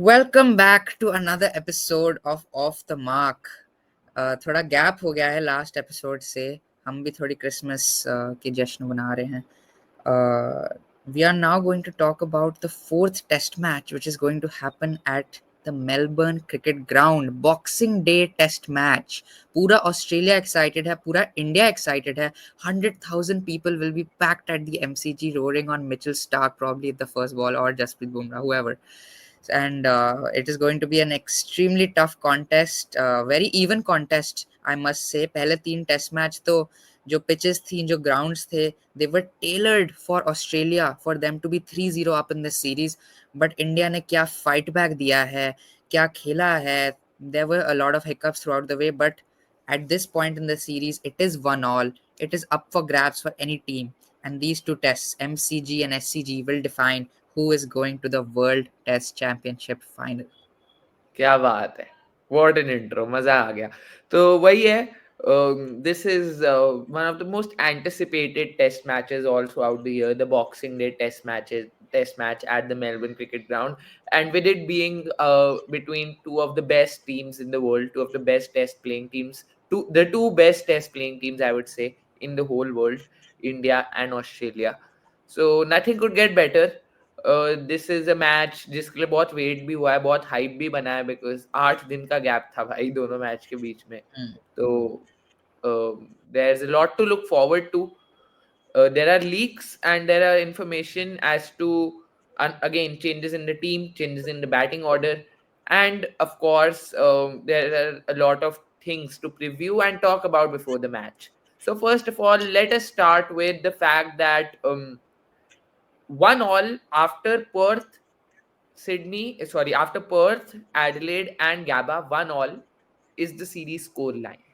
Welcome back to another episode of off the mark. थोड़ा gap हो गया है लास्ट एपिसोड से। हम भी थोड़ी क्रिसमस के जश्न मना रहे हैं। We are now going to talk about the fourth test match which is going to happen at the Melbourne Cricket Ground. Boxing Day test match. पूरा ऑस्ट्रेलिया एक्साइटेड है, पूरा इंडिया एक्साइटेड है। 100,000 people will be packed at the MCG roaring on Mitchell Starc probably at the first ball, or Jasprit Bumrah, whoever. And it is going to be an extremely tough contest, very even contest I must say. पहले 3 test match तो जो pitches थी, जो grounds थे, they were tailored for Australia for them to be 3-0 up in this series. But India ने क्या fight back दिया है, क्या खेला है. There were a lot of hiccups throughout the way, but at this point in the series it is 1-all. It is up for grabs for any team, and these two tests, MCG and SCG, will define who is going to the World Test Championship final. क्या बात है, what an intro, मजा आ गया। तो वही है, this is one of the most anticipated test matches all throughout the year, the Boxing Day test match at the Melbourne Cricket Ground, and with it being between two of the best teams in the world, two of the best test playing teams, the two best test playing teams I would say in the whole world, India and Australia. So nothing could get better. This is a match जिसके लिए बहुत wait भी हुआ है, बहुत hype भी बना है, बिकॉज 8 दिन का गैप था भाई दोनों मैच के बीच में। तो there is a lot to look forward to. There are leaks and there are information as to again changes in the team, changes in the batting order, and of course there are a lot of things to preview and talk about before the match. So first of all, let us start with the fact that 1-all after after Perth, Adelaide, and Gabba, 1-all is the series score line.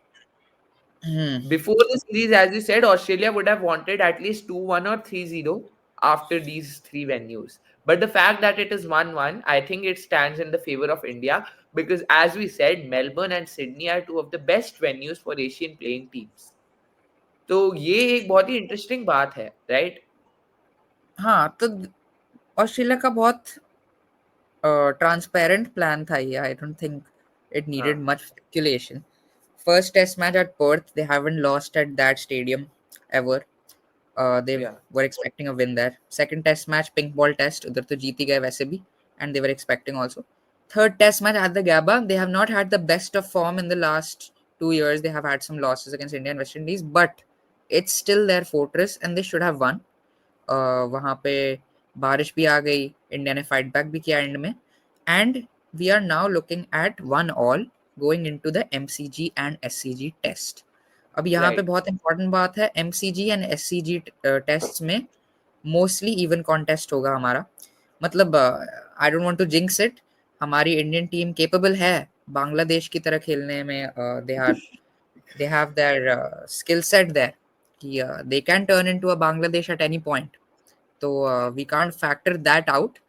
Before the series, as you said, Australia would have wanted at least 2-1 or 3-0 after these three venues. But the fact that it is 1-1, I think it stands in the favor of India because, as we said, Melbourne and Sydney are two of the best venues for Asian playing teams. तो ये एक बहुत ही interesting बात है, right? हाँ, तो Australia का बहुत ट्रांसपेरेंट प्लान था ये. I don't think it needed much speculation. First test match at Perth, they haven't lost at that stadium ever. They were expecting a win there. Second test match, pink ball test, उधर तो जीत ही गए वैसे भी, and they were expecting also. Third test match at the Gabba, they have not had the best of form in the last 2 years. They have had some losses against India and West Indies, but it's still their fortress and they should have won. वहाँ पे बारिश भी आ गई, India ने fight back भी किया end में, and we are now looking at 1-all going into the MCG and SCG test. अब यहाँ पे बहुत इंपॉर्टेंट बात है, MCG एंड SCG टेस्ट में मोस्टली इवन कॉन्टेस्ट होगा हमारा. मतलब I don't want to jinx it, हमारी इंडियन टीम केपेबल है बांग्लादेश की तरह खेलने में. they have their skill set there कि they can turn into a Bangladesh at any point. So we can't factor that out.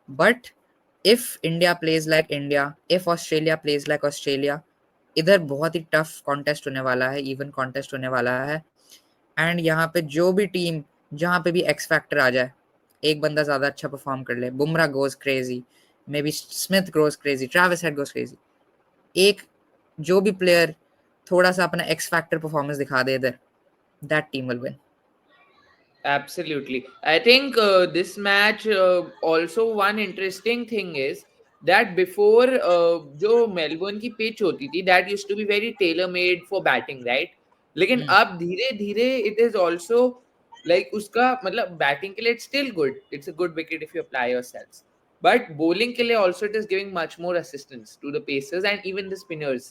But if India plays like India, if Australia plays like Australia, इधर बहुत ही tough contest होने वाला है, even contest होने वाला है. And यहाँ पे जो भी टीम, जहाँ पे भी एक्स फैक्टर आ जाए, एक बंदा ज्यादा अच्छा परफॉर्म कर ले, Bumrah goes crazy, may be Smith goes crazy, Travis head goes crazy, एक जो भी प्लेयर थोड़ा सा अपना एक्स फैक्टर परफॉर्मेंस दिखा दे इधर, that team will win. Absolutely. I think this match also one interesting thing is that before जो Melbourne की पिच होती थी, that used to be very tailor made for batting, right? लेकिन अब धीरे धीरे it is also like उसका मतलब बैटिंग के लिए it's still good, it's a good wicket if you apply yourselves, but bowling के लिए also it is giving much more assistance to the pacers and even the spinners,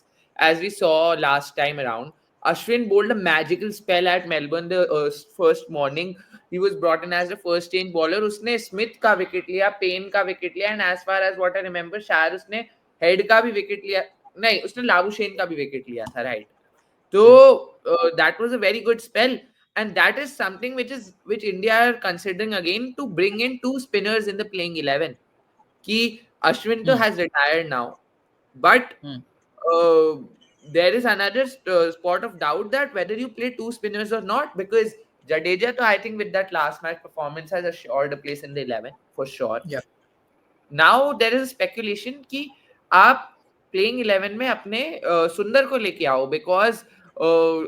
as we saw last time around. Ashwin bowled a magical spell at Melbourne the first morning. He was brought in as the first change bowler. उसने Smith का wicket लिया, pen का wicket लिया, and as far as what I remember, शायद उसने head का भी wicket लिया, नहीं उसने लाबुशेन का भी विकेट लिया था, राइट? तो that was a very good spell, and that is something which India are considering again, to bring in two spinners in the playing 11. कि Ashwin तो has retired now, but there is another spot of doubt that whether you play two spinners or not, because Jadeja, I think with that last match performance, has assured a place in the 11 for sure. Yeah. Now there is a speculation कि आप playing 11 में अपने सुंदर को लेके आओ, because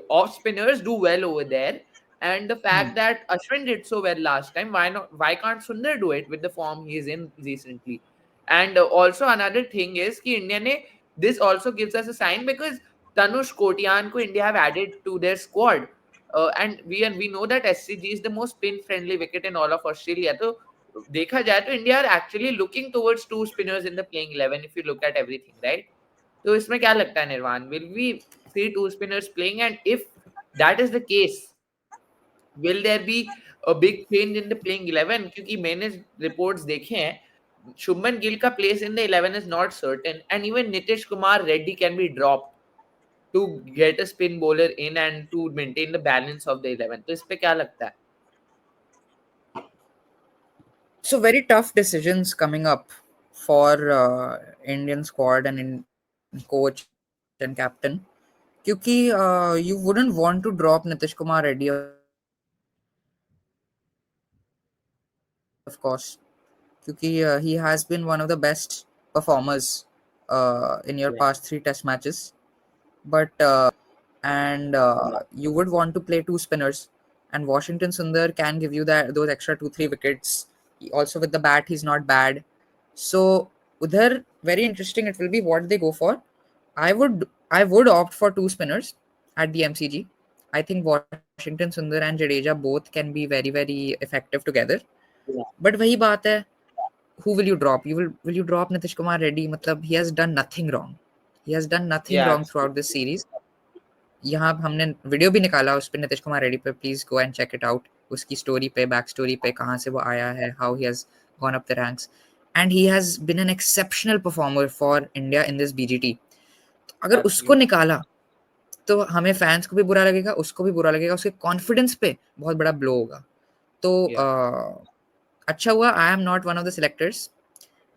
off spinners do well over there, and the fact that Ashwin did so well last time, why can't Sundar do it with the form he is in recently? And also another thing is कि India ने, this also gives us a sign, because Tanush Kotian ko India have added to their squad, and we know that SCG is the most spin friendly wicket in all of Australia. So देखा जाए तो India are actually looking towards two spinners in the playing 11 if you look at everything, right? तो इसमें क्या लगता है Nirvan, will we see two spinners playing, and if that is the case, will there be a big change in the playing 11? क्योंकि मैंने reports देखे हैं, शुभमन गिल का place in the 11 is not certain, and even Nitish Kumar Reddy can be dropped to get a spin bowler in and to maintain the balance of the 11. तो इस पे क्या लगता है? So very tough decisions coming up for Indian squad and in coach and captain. क्योंकि you wouldn't want to drop Nitish Kumar Reddy, of course, क्योंकि he has been one of the best performers in your past 3 test matches. But and you would want to play two spinners, and Washington Sundar can give you those extra 2-3 wickets. Also with the bat, he's not bad. So udhar very interesting it will be what they go for. I would opt for two spinners at the MCG. I think Washington Sundar and Jadeja both can be very very effective together. But वही बात है, who will you drop? Will you drop Nitish Kumar Reddy? मतलब he has done nothing wrong. He has done nothing wrong throughout this series. यहाँ हमने video भी निकाला उस पे नीतीश कुमार रेड्डी पे, please go and check it out. उसकी स्टोरी पे, बैक स्टोरी पे, कहाँ से वो आया है, how he has gone up the ranks, and he has been an exceptional performer for India in this BGT. अगर उसको निकाला तो हमें फैंस को भी बुरा लगेगा, उसको भी बुरा लगेगा, उसके कॉन्फिडेंस पे बहुत बड़ा ब्लो होगा. तो अच्छा हुआ I am not one of the selectors,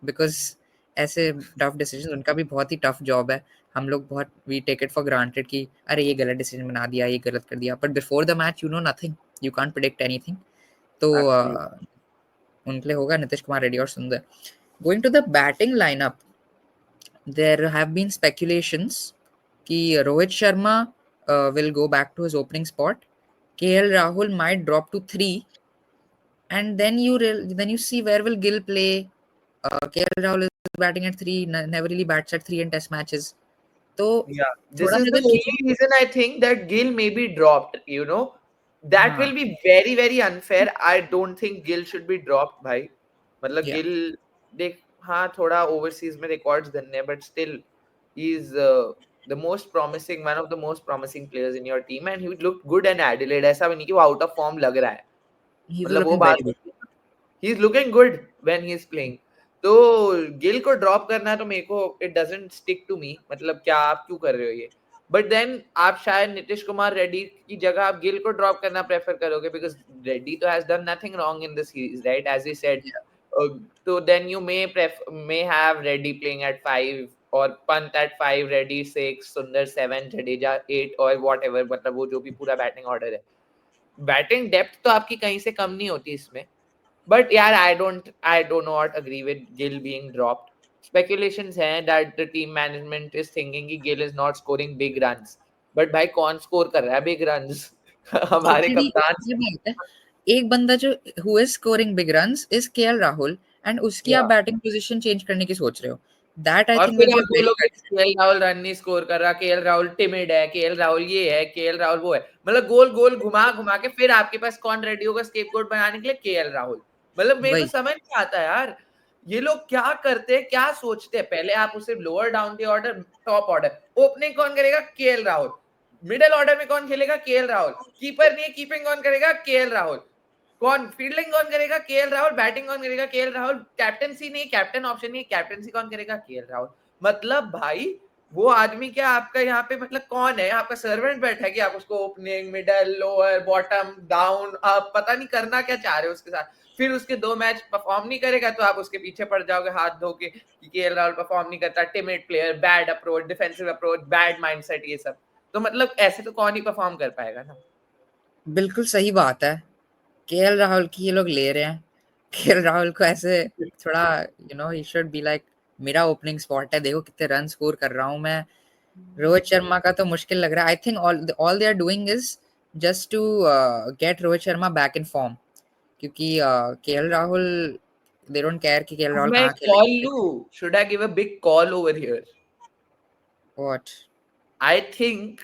because ऐसे टफ डिसीजन, उनका भी बहुत ही टफ जॉब है. हम लोग बहुत we take it for granted कि अरे ये गलत डिसीजन बना दिया, ये गलत कर दिया, but before the match you know nothing, you can't predict anything. तो उनके लिए होगा नीतीश कुमार रेड्डी और Sundar. Going to the batting lineup, there have been speculations कि Rohit Sharma will go back to his opening spot. KL Rahul might drop to 3, and then you see where will Gill play. KL Rahul is batting at 3, never really bats at 3 in test matches. So this is the only reason I think that Gill may be dropped, you know. That will be very very unfair. I don't think Gill should be dropped, bhai. मतलब Gill देख, हाँ थोड़ा overseas में records गन्ने, but still he is the most promising, one of the most promising players in your team, and he looked good in Adelaide. ऐसा भी नहीं कि वो out of form लग रहा है, मतलब वो बात, he is looking good when he is playing. तो गिल को ड्रॉप करना है तो मेरे को it doesn't stick to me, मतलब क्या आप क्यों कर रहे हो ये? बट देन आप शायद नीतीश कुमार रेड्डी की जगह आप गिल को ड्रॉप करना प्रेफर करोगे, बिकॉज रेड्डी तो has done nothing wrong in the series, right, as you said. तो then you may have Reddy playing at 5 और पंत एट 5, रेड्डी 6, सुंदर 7, जडेजा 8 और व्हाटएवर, मतलब वो जो भी पूरा बैटिंग ऑर्डर है. बैटिंग डेप्थ तो आपकी कहीं से कम नहीं होती इसमें. But yeah, I do not agree with Gill being dropped. Speculations हैं that the team management is thinking कि Gill is not scoring big runs. But भाई कौन score कर रहा है big runs? हमारे कप्तान. ये बात है, एक बंदा जो who is scoring big runs is KL Rahul, and उसकी आप बैटिंग पोजीशन चेंज करने की सोच रहे हो. That I think will be a very bad. KL Rahul run नहीं स्कोर कर रहा, KL राहुल टिमिड है, KL राहुल ये है, KL राहुल वो है, मतलब गोल गोल घुमा घुमा के फिर आपके पास कौन रेडी होगा स्केपगोट बनाने के लिए? KL राहुल. मतलब मेरे को समझ नहीं आता यार, ये लोग क्या करते हैं, क्या सोचते हैं. पहले आप उसे lower down the order, top order, opening कौन करेगा? KL राहुल. मिडिल ऑर्डर में कौन खेलेगा? KL राहुल. कीपर नहीं है, कीपिंग कौन करेगा? KL राहुल. कौन फील्डिंग कौन करेगा? KL राहुल. बैटिंग कौन करेगा? KL राहुल. कैप्टनसी नहीं, कैप्टन ऑप्शन नहीं, कैप्टनसी कौन करेगा? KL राहुल. मतलब भाई वो आदमी क्या आपका यहाँ पे मतलब कौन है, आपका सर्वेंट बैठा है कि आप उसको opening, middle, lower, bottom, down, आप पता नहीं करना क्या चाह रहे हो उसके साथ। फिर उसके 2 मैच परफॉर्म नहीं करेगा तो आप उसके पीछे पड़ जाओगे हाथ धो के कि केएल राहुल परफॉर्म नहीं करता, timid player, bad approach, defensive approach, bad mindset, ये सब। तो मतलब ऐसे तो कौन ही परफॉर्म कर पाएगा ना। बिल्कुल सही बात है। केएल राहुल की ये लोग ले रहे हैं, केएल राहुल को ऐसे थोड़ा ही शुड बी लाइक मेरा ओपनिंग स्पॉट है, देखो कितने रन स्कोर कर रहा हूँ मैं। रोहित शर्मा का तो मुश्किल लग रहा है। I think all they are doing is just to get Rohit Sharma back in form, क्योंकि KL Rahul they don't care कि केएल अब राहुल मैं कहाँ कॉल खेलेंगे। लूं, should I give a big call over here? What? I think,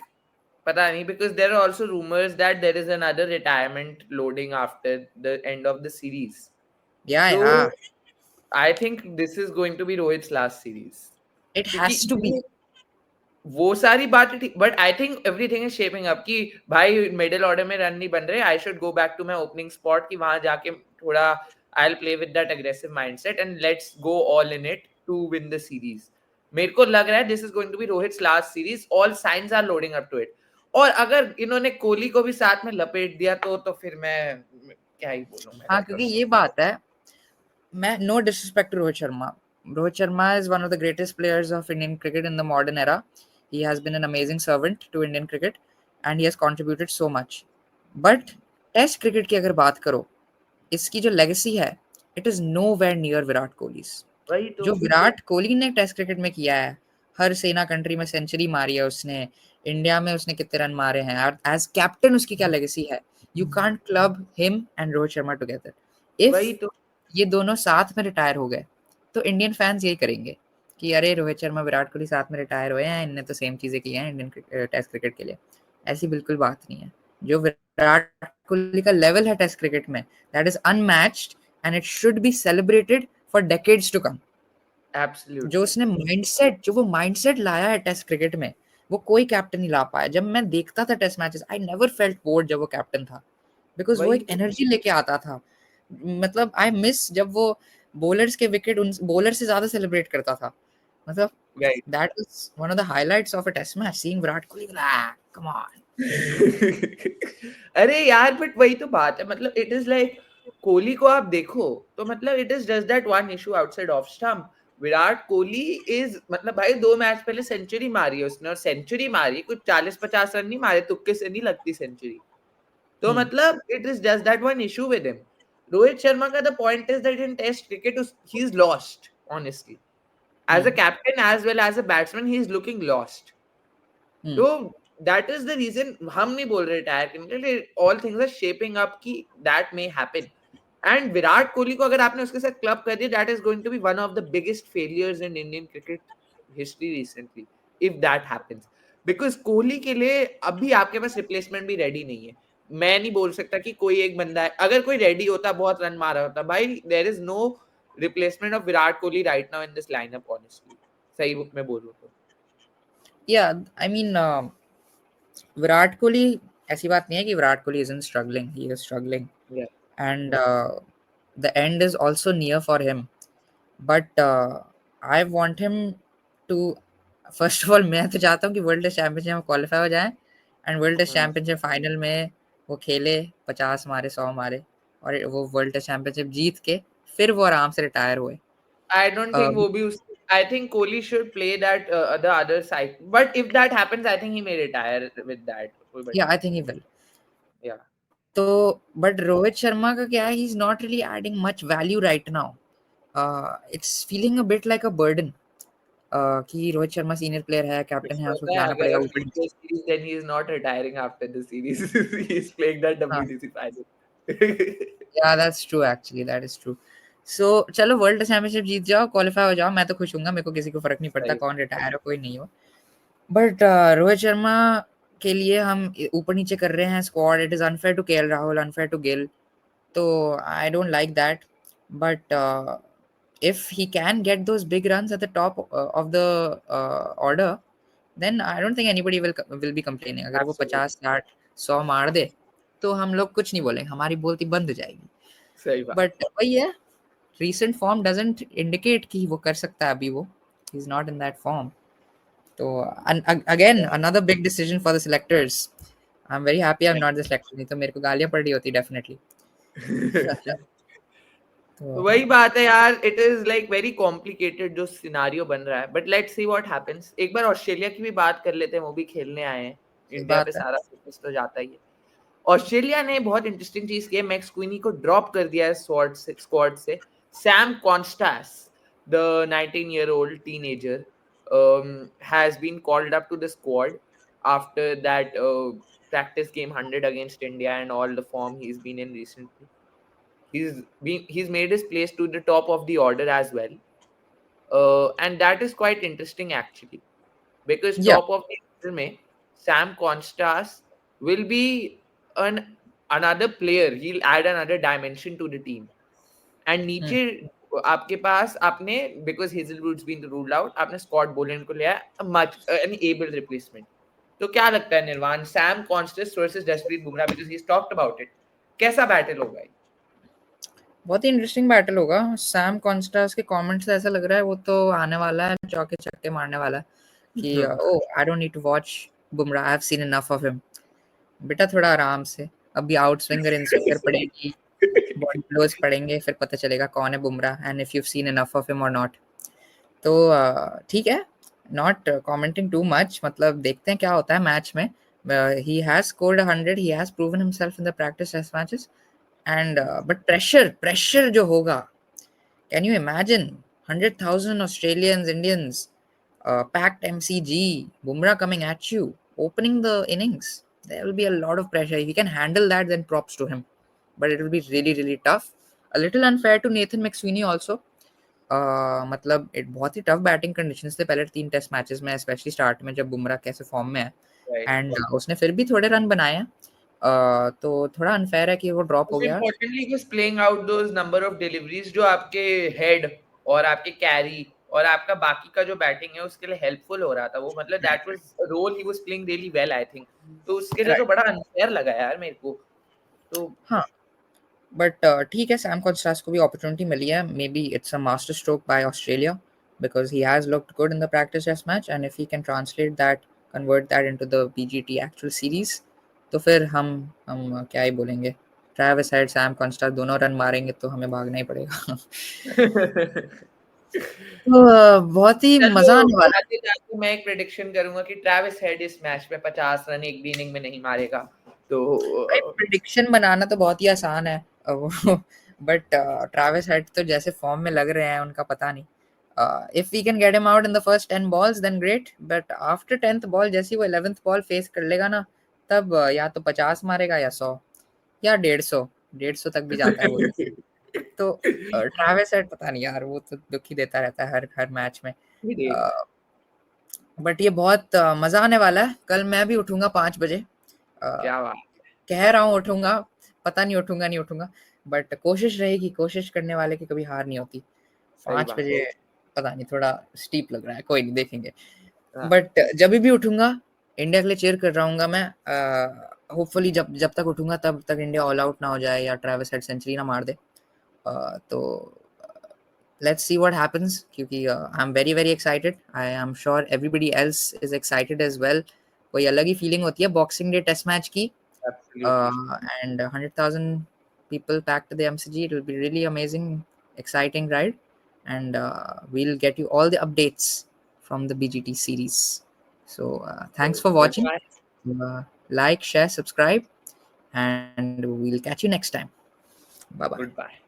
पता नहीं, because there are also rumors that there is another retirement loading after the end of the series. या So या I think this is going to be Rohit's last series. It क्योंकि has to be. वो सारी बातें ठीक, but I think everything is shaping up कि भाई middle order में रन नहीं बन रहे, I should go back to my opening spot, कि वहां जाके थोड़ा I will play with that aggressive mindset and let's go all in it to win the series. मेरे को लग रहा है this is going to be Rohit's last series, all signs are loading up to it. और अगर इन्होंने कोहली को भी साथ में लपेट दिया तो फिर मैं क्या ही बोलूं, मैं हाँ, क्या क्योंकि करूं। ये बात है, मैं no disrespect to Rohit Sharma. Rohit Sharma is one of the greatest players of Indian cricket in the modern era. He has been an amazing servant to Indian cricket and he has contributed so much. But test cricket की अगर बात करो, इसकी जो legacy है, it is nowhere near Virat Kohli. वही तो। जो विराट कोहली ने टेस्ट क्रिकेट में किया है, हर सेना कंट्री में सेंचुरी मारी है उसने, इंडिया में उसने कितने रन मारे हैं, एज कैप्टन उसकी क्या लेगेसी है। You can't club him and Rohit Sharma together. वही इफ तो। ये दोनों साथ में रिटायर हो गए तो इंडियन फैंस यही करेंगे कि अरे रोहित शर्मा विराट कोहली साथ में रिटायर हुए हैं, इनने तो सेम चीजें की हैं इंडियन टेस्ट क्रिकेट के लिए। ऐसी बिल्कुल बात नहीं है। जो विराट कोहली का लेवल है टेस्ट क्रिकेट में, that is unmatched and it should be celebrated for decades to come. जो एब्सोल्युटली। उसने माइंडसेट, जो वो माइंडसेट लाया है टेस्ट क्रिकेट में, वो कोई कैप्टन नहीं ला पाया। जब मैं देखता था test matches, I never felt bored जब वो कैप्टन था, बिकॉज वो वही एक तो। एनर्जी लेके आता था। मतलब आई मिस जब वो बॉलर्स के विकेट उन बॉलर से ज्यादा सेलिब्रेट करता था। मतलब right. That was one of the highlights of a test match, seeing Virat Kohli, come on. अरे यार, बट वही तो बात है, मतलब इट इज लाइक कोहली को आप देखो तो मतलब it is just that one issue outside off stump. Virat Kohli is मतलब भाई 2 मैच पहले सेंचुरी मारी है उसने, और सेंचुरी मारी कुछ 40-50 रन नहीं मारे, तुक्के से नहीं लगती सेंचुरी। तो मतलब it is just that one issue with him. Rohit Sharma का the point is that in test cricket he is lost honestly, as a captain as well as a batsman he is looking lost. तो that is the reason हम नहीं बोल रहे retire करने के लिए, all things are shaping up कि that may happen. And Virat Kohli को अगर आपने उसके साथ क्लब कर दिया, that is going to be one of the biggest failures in Indian cricket history recently, if that happens. Because Kohli के लिए अभी आपके पास रिप्लेसमेंट भी रेडी नहीं है। मैं नहीं बोल सकता कि कोई एक बंदा है, अगर कोई रेडी होता, बहुत रन मारा होता, भाई there is no replacement of Virat Kohli right now in this lineup honestly, सही मैं बोलूं तो। या आई मीन विराट कोहली, ऐसी बात नहीं है कि Virat Kohli isn't struggling, he is struggling Yeah. and the end is also near for him, but I want him to, first of all मैं तो चाहता हूँ कि वर्ल्ड टेस्ट चैंपियनशिप में क्वालिफाई हो जाए and world test championship final में वो खेले, 50 मारे, 100 मारे, और वो वर्ल्ड टेस्ट चैंपियनशिप जीत के फिर वो आराम से रिटायर हुए। I don't think वो भी उस I think Kohli should play that the other side. But if that happens, I think he may retire with that. कोई बड़ी या आई बात थिंक ही नहीं विल। है। Yeah. तो बट रोहित शर्मा का क्या है, he is not really adding much value right now. It's feeling a bit like a burden कि रोहित शर्मा सीनियर प्लेयर है, कैप्टन मुझे है, उसको पता है खिलाना अगर पड़ेगा अब ऊपर जीत नीचे। गए series, then he is not retiring after the series. He is playing that हाँ, WTC final. या that's true, actually that is true. So चलो वर्ल्ड चैंपियनशिप जीत जाओ, क्वालिफाई हो जाओ, मैं तो खुश हूंगा, मेरे को किसी को फर्क नहीं पड़ता सही। कौन रिटायर हो कोई नहीं हो। बट रोहित शर्मा के लिए हम ऊपर नीचे कर रहे हैं squad, it is unfair to KL Rahul, unfair to Gill, तो I don't like that. But if he can get those big runs at the top of the order, then I don't think anybody will be complaining. अगर वो Absolutely. 50 60 100 मार दे तो हम लोग कुछ नहीं बोलेंगे, हमारी बोलती बंद हो जाएगी। सही बात। बट वही है, recent form doesn't indicate कि वो कर सकता है अभी, वो he is not in that form. So again, another big decision for the selectors. I'm very happy I'm not the selector. नहीं तो मेरे को गालियां पड़ रही होती definitely. तो वही बात है यार, it is like very complicated जो सिनारियो बन रहा है, but let's see what happens. एक बार ऑस्ट्रेलिया की भी बात कर लेते हैं, वो भी खेलने आए हैं. सही इंडिया पे बात है. सारा फोकस तो जाता ही है. ऑस्ट्रेलिया ने बहुत इंटरेस्टिंग चीज की है, मैक्स क्वीनी को ड्रॉप कर दिया है स्क्वाड से. Sam Konstas, the 19-year-old teenager, has been called up to the squad after that practice game 100 against India and all the form he's been in recently. He's made his place to the top of the order as well, and that is quite interesting actually, because Yeah. top of the order में Sam Constas will be another player. He'll add another dimension to the team. And नीचे आपके पास आपने, because Hazelwood's been ruled out, आपने Scott Boland को लिया, an able replacement. तो क्या लगता है निर्वाण, Sam Constas versus Jasprit Bumrah, because he's talked about it, कैसा बैटल होगा? बहुत ही इंटरेस्टिंग बैटल होगा. सैम कॉन्स्टास के कमेंट्स से ऐसा लग रहा है वो तो आने वाला है, चौके छक्के मारने वाला है कि oh I don't need to watch Bumrah, I have seen enough of him. बेटा थोड़ा आराम से, अभी आउट स्विंगर इन स्विंगर पड़ेगी, बॉडी ब्लोज पड़ेंगे, फिर पता चलेगा कौन है Bumrah and if you seen enough of him और नॉट. तो ठीक है, नॉट कमेंटिंग टू मच, मतलब देखते हैं क्या होता है मैच में. He has scored 100, he has proven himself in the practice test matches. And but pressure जो होगा, can you imagine 100,000 Australians, Indians, packed MCG, Bumrah coming at you, opening the innings? There will be a lot of pressure. If he can handle that, then props to him. But it will be really, really tough. A little unfair to Nathan McSweeney also. मतलब बहुत ही tough batting conditions थे पहले 3 test matches में, specially start में जब बुमराह कैसे form में है. एंड उसने फिर भी थोड़े रन बनाए हैं. तो थोड़ा अनफेयर है कि वो ड्रॉप हो गया. Importantly, he was playing out those number of deliveries जो आपके हेड और आपके कैरी और आपका बाकी का जो बैटिंग है उसके लिए हेल्पफुल हो रहा था वो, मतलब that was role he was playing really well I think. तो उसके लिए तो बड़ा अनफेयर लगा यार मेरे को तो. हाँ, बट ठीक है, सैम कॉन्स्टास को भी अपॉर्चुनिटी मिली है. May be it's a master stroke by Australia because he has looked good in the practice test match, and if he can translate that, convert that into the BGT actual series, तो फिर हम क्या ही बोलेंगे. Travis head, Sam Konstas दोनों run मारेंगे तो हमें भागना ही पड़ेगा. तो बहुत ही मजा आने वाला है. आगे जाके मैं एक प्रेडिक्शन करूंगा कि ट्रैविस हेड इस मैच में 50 रन एक भी इनिंग में नहीं मारेगा. तो प्रेडिक्शन बनाना तो बहुत ही आसान है, बट ट्रैविस हेड तो जैसे फॉर्म में लग रहे हैं उनका पता नहीं. If we can get him out in the first 10 balls then great, but after 10th ball जैसे वो 11th बॉल फेस कर लेगा ना, तब या तो 50 मारेगा या 100 या 150 तक भी जाता है वो. तो ट्रैविस हेड पता नहीं यार, वो तो दुख ही देता रहता है हर मैच में. बट ये बहुत मजा आने वाला है. कल मैं भी उठूंगा 5 बजे. क्या बात, कह रहा हूँ उठूंगा, पता नहीं उठूंगा नहीं उठूंगा, बट कोशिश रहेगी. कोशिश करने वाले की कभी हार नहीं होती. 5 बजे पता नहीं, थोड़ा स्टीप लग रहा है, कोई नहीं, देखेंगे. बट जब भी उठूंगा इंडिया के लिए चीयर कर रहा हूँ मैं. होपफुली जब तक उठूंगा तब तक इंडिया ऑल आउट ना हो जाए या ट्रैविस हेड सेंचुरी ना मार दे. तो let's see what happens, क्योंकि I'm very very excited. I am sure everybody else is excited as well. कोई अलग ही फीलिंग होती है बॉक्सिंग डे टेस्ट मैच की. And 100,000 people packed to the MCG. It will be really amazing, exciting ride, and we'll get you all the updates from the BGT series. So thanks for watching. Like, share, subscribe, and we'll catch you next time. Bye bye. Goodbye.